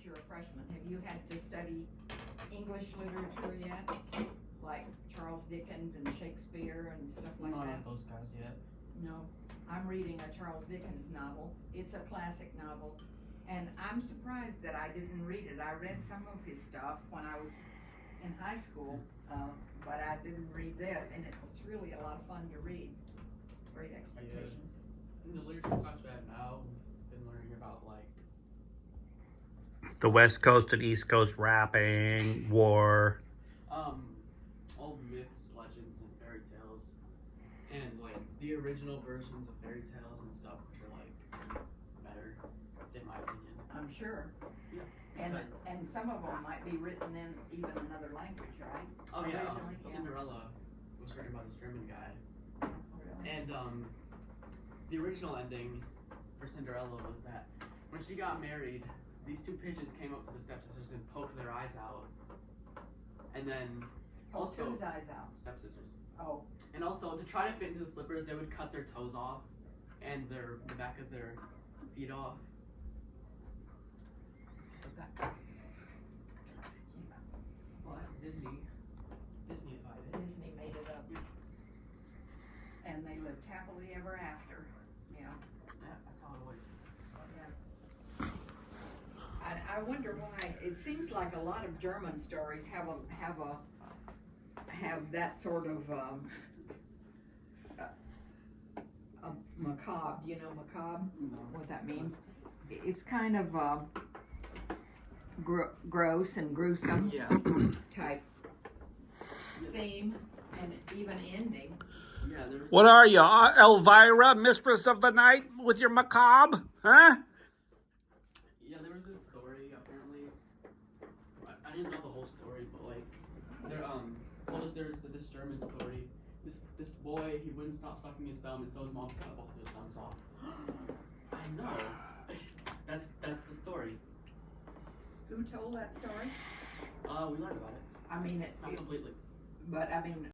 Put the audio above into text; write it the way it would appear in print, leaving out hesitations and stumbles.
you're a freshman, have you had to study English literature yet? Like Charles Dickens and Shakespeare and stuff like Not that? with those guys yet. No, I'm reading a Charles Dickens novel. It's a classic novel, and I'm surprised that I didn't read it. I read some of his stuff when I was in high school, but I didn't read this, and it's really a lot of fun to read. Great Expectations. In the literature class we have now, we've been learning about like The West Coast and East Coast rapping, war. old myths, legends, and fairy tales, and like the original versions of fairy tales and stuff, which are like better, in my opinion. I'm sure. Yeah. And some of them might be written in even another language, right? Oh yeah, Originally, yeah. Cinderella was written by this German guy, Really? and the original ending for Cinderella was that when she got married, these two pigeons came up to the stepsisters and poked their eyes out, and then also Whose eyes out? stepsisters. Oh, And also, to try to fit into the slippers, they would cut their toes off and the back of their feet off. Like that. What? Disney-ified it. Disney made it up. And they lived happily ever after. Yeah. Yeah, that's how it works. I wonder why. It seems like a lot of German stories have that sort of a macabre. Do you know macabre? What that means? It's kind of gross and gruesome Yeah. type theme and even ending. Yeah, there was. What are you, Elvira, mistress of the night, with your macabre? Huh? Yeah, there was this story. Apparently, I didn't know the whole story, but like, there told us there's this German story. This boy, he wouldn't stop sucking his thumb, and so his mom cut both of his thumbs off. I know. That's the story. Who told that story? We learned about it. I mean, Not completely. but I mean,